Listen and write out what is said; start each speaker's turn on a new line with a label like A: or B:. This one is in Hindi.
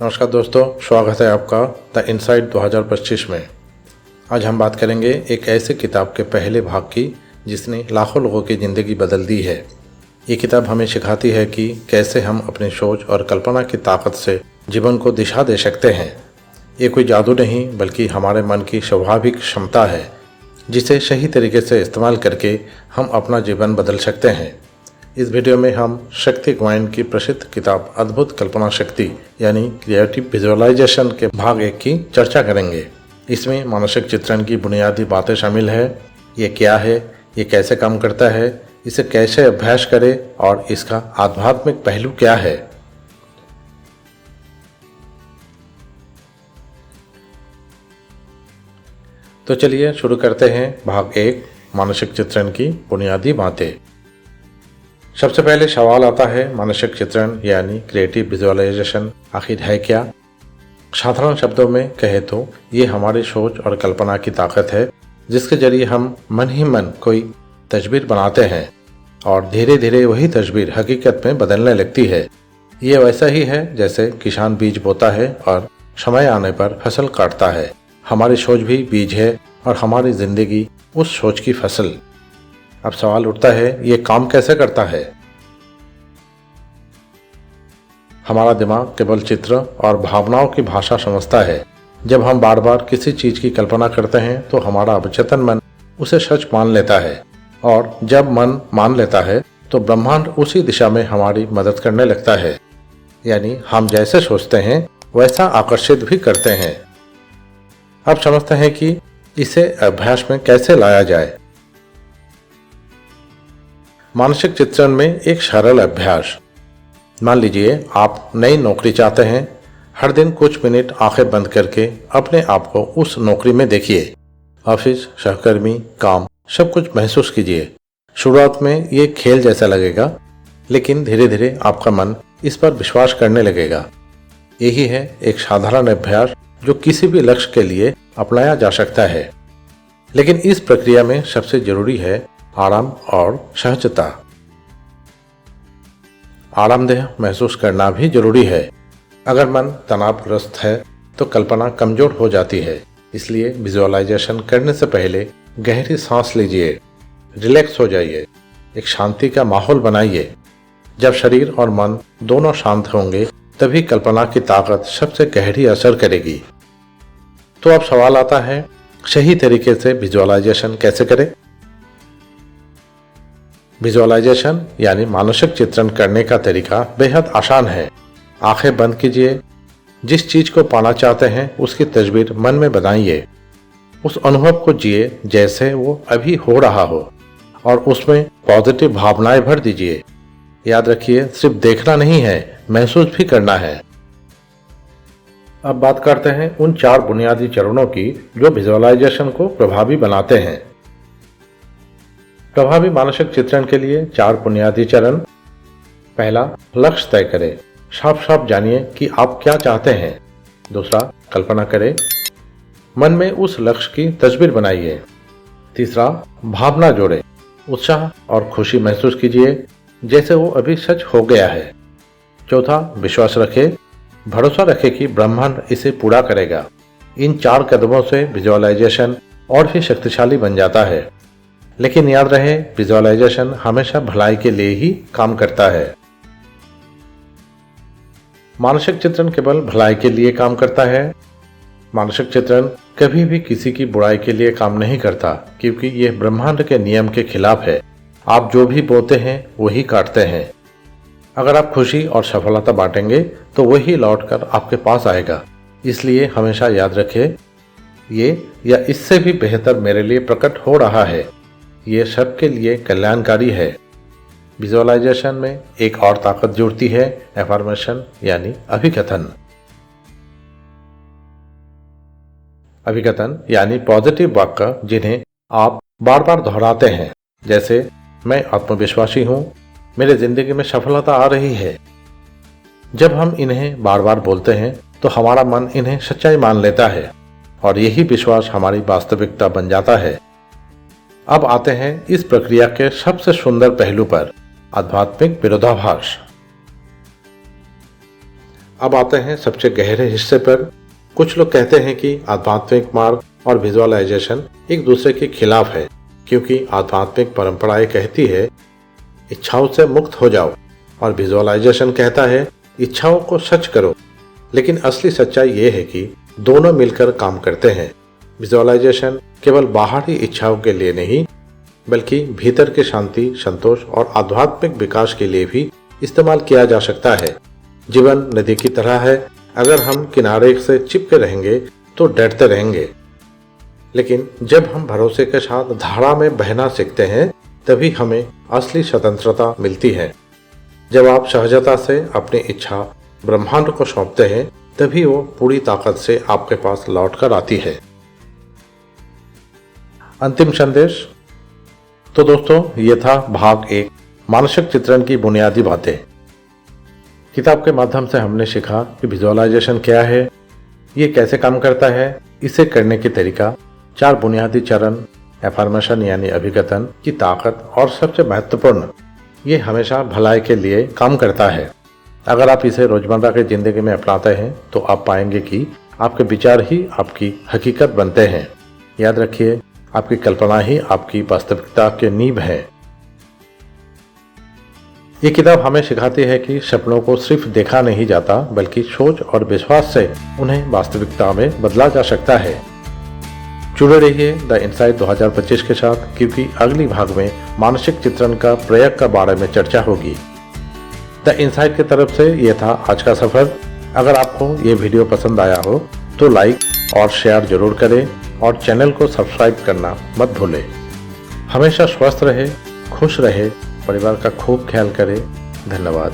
A: नमस्कार दोस्तों, स्वागत है आपका द इनसाइट 2025 में। आज हम बात करेंगे एक ऐसे किताब के पहले भाग की जिसने लाखों लोगों की ज़िंदगी बदल दी है। ये किताब हमें सिखाती है कि कैसे हम अपनी सोच और कल्पना की ताकत से जीवन को दिशा दे सकते हैं। ये कोई जादू नहीं बल्कि हमारे मन की स्वाभाविक क्षमता है जिसे सही तरीके से इस्तेमाल करके हम अपना जीवन बदल सकते हैं। इस वीडियो में हम शक्ति ग्वाइन की प्रसिद्ध किताब अद्भुत कल्पना शक्ति यानी क्रिएटिव विजुअलाइजेशन के भाग 1 की चर्चा करेंगे। इसमें मानसिक चित्रण की बुनियादी बातें शामिल है। ये क्या है, ये कैसे काम करता है, इसे कैसे अभ्यास करें और इसका आध्यात्मिक पहलू क्या है। तो चलिए शुरू करते हैं भाग 1 मानसिक चित्रण की बुनियादी बातें। सबसे पहले सवाल आता है, मानसिक चित्रण यानी क्रिएटिव विजुअलाइजेशन आखिर है क्या? साधारण शब्दों में कहे तो ये हमारी सोच और कल्पना की ताकत है जिसके जरिए हम मन ही मन कोई तस्वीर बनाते हैं और धीरे धीरे वही तस्वीर हकीकत में बदलने लगती है। ये वैसा ही है जैसे किसान बीज बोता है और समय आने पर फसल काटता है। हमारी सोच भी बीज है और हमारी जिंदगी उस सोच की फसल। अब सवाल उठता है, ये काम कैसे करता है? हमारा दिमाग केवल चित्र और भावनाओं की भाषा समझता है। जब हम बार बार किसी चीज की कल्पना करते हैं तो हमारा अवचेतन मन उसे सच मान लेता है और जब मन मान लेता है तो ब्रह्मांड उसी दिशा में हमारी मदद करने लगता है। यानी हम जैसे सोचते हैं वैसा आकर्षित भी करते हैं। अब समझते हैं कि इसे अभ्यास में कैसे लाया जाए। मानसिक चित्रण में एक सरल अभ्यास। मान लीजिए आप नई नौकरी चाहते हैं। हर दिन कुछ मिनट आंखें बंद करके अपने आप को उस नौकरी में देखिए। ऑफिस, सहकर्मी, काम सब कुछ महसूस कीजिए। शुरुआत में ये खेल जैसा लगेगा लेकिन धीरे धीरे आपका मन इस पर विश्वास करने लगेगा। यही है एक साधारण अभ्यास जो किसी भी लक्ष्य के लिए अपनाया जा सकता है। लेकिन इस प्रक्रिया में सबसे जरूरी है आराम और सहजता। आरामदेह महसूस करना भी जरूरी है। अगर मन तनावग्रस्त है तो कल्पना कमजोर हो जाती है। इसलिए विजुअलाइजेशन करने से पहले गहरी सांस लीजिए, रिलैक्स हो जाइए, एक शांति का माहौल बनाइए। जब शरीर और मन दोनों शांत होंगे तभी कल्पना की ताकत सबसे गहरी असर करेगी। तो अब सवाल आता है, सही तरीके से विजुअलाइजेशन कैसे करें? विजुअलाइजेशन यानी मानसिक चित्रण करने का तरीका बेहद आसान है। आंखें बंद कीजिए, जिस चीज को पाना चाहते हैं उसकी तस्वीर मन में बनाइए। उस अनुभव को जिए जैसे वो अभी हो रहा हो और उसमें पॉजिटिव भावनाएं भर दीजिए। याद रखिए, सिर्फ देखना नहीं है, महसूस भी करना है। अब बात करते हैं उन 4 बुनियादी चरणों की जो विजुअलाइजेशन को प्रभावी बनाते हैं। प्रभावी मानसिक चित्रण के लिए 4 बुनियादी चरण। पहला, लक्ष्य तय करें। साफ साफ जानिए कि आप क्या चाहते हैं। दूसरा, कल्पना करें, मन में उस लक्ष्य की तस्वीर बनाइए। तीसरा, भावना जोड़ें। उत्साह और खुशी महसूस कीजिए जैसे वो अभी सच हो गया है। चौथा, विश्वास रखें, भरोसा रखें कि ब्रह्मांड इसे पूरा करेगा। इन 4 कदमों से विजुअलाइजेशन और भी शक्तिशाली बन जाता है। लेकिन याद रहे, विजुअलाइजेशन हमेशा भलाई के लिए ही काम करता है। मानसिक चित्रण केवल भलाई के लिए काम करता है। मानसिक चित्रण कभी भी किसी की बुराई के लिए काम नहीं करता क्योंकि यह ब्रह्मांड के नियम के खिलाफ है। आप जो भी बोते हैं वही काटते हैं। अगर आप खुशी और सफलता बांटेंगे तो वही लौटकर आपके पास आएगा। इसलिए हमेशा याद रखें, ये या इससे भी बेहतर मेरे लिए प्रकट हो रहा है। ये सबके लिए कल्याणकारी है। विजुअलाइजेशन में एक और ताकत जुड़ती है, एफर्मेशन यानी अभिकथन। अभिकथन यानी पॉजिटिव वाक्य जिन्हें आप बार बार दोहराते हैं, जैसे मैं आत्मविश्वासी हूँ, मेरे जिंदगी में सफलता आ रही है। जब हम इन्हें बार बार बोलते हैं तो हमारा मन इन्हें सच्चाई मान लेता है और यही विश्वास हमारी वास्तविकता बन जाता है। अब आते हैं इस प्रक्रिया के सबसे सुंदर पहलू पर, आध्यात्मिक विरोधाभास। अब आते हैं सबसे गहरे हिस्से पर। कुछ लोग कहते हैं कि आध्यात्मिक मार्ग और विजुअलाइजेशन एक दूसरे के खिलाफ है, क्योंकि आध्यात्मिक परंपराएं कहती है इच्छाओं से मुक्त हो जाओ और विजुअलाइजेशन कहता है इच्छाओं को सच करो। लेकिन असली सच्चाई ये है कि दोनों मिलकर काम करते हैं। विजुअलाइजेशन केवल बाहरी इच्छाओं के लिए नहीं, बल्कि भीतर के शांति, संतोष और आध्यात्मिक विकास के लिए भी इस्तेमाल किया जा सकता है। जीवन नदी की तरह है, अगर हम किनारे से चिपके रहेंगे तो डरते रहेंगे, लेकिन जब हम भरोसे के साथ धारा में बहना सीखते हैं तभी हमें असली स्वतंत्रता मिलती है। जब आप सहजता से अपनी इच्छा ब्रह्मांड को सौंपते हैं तभी वो पूरी ताकत से आपके पास लौट कर आती है। अंतिम संदेश। तो दोस्तों, ये था भाग 1, मानसिक चित्रण की बुनियादी बातें। किताब के माध्यम से हमने सीखा कि विजुअलाइजेशन क्या है, ये कैसे काम करता है, इसे करने की तरीका, 4 बुनियादी चरण, एफर्मेशन यानी अभिकथन की ताकत, और सबसे महत्वपूर्ण, ये हमेशा भलाई के लिए काम करता है। अगर आप इसे रोजमर्रा की जिंदगी में अपनाते हैं तो आप पाएंगे कि आपके विचार ही आपकी हकीकत बनते हैं। याद रखिए, आपकी कल्पना ही आपकी वास्तविकता की नींव है। ये किताब हमें सिखाती है कि सपनों को सिर्फ देखा नहीं जाता, बल्कि सोच और विश्वास से उन्हें वास्तविकता में बदला जा सकता है। जुड़े रहिए द इनसाइट 2025 के साथ, क्योंकि अगली भाग में मानसिक चित्रण का प्रयोग के बारे में चर्चा होगी। द इनसाइट की तरफ से ये था आज का सफर। अगर आपको ये वीडियो पसंद आया हो तो लाइक और शेयर जरूर करें और चैनल को सब्सक्राइब करना मत भूलें। हमेशा स्वस्थ रहे, खुश रहे, परिवार का खूब ख्याल करें। धन्यवाद।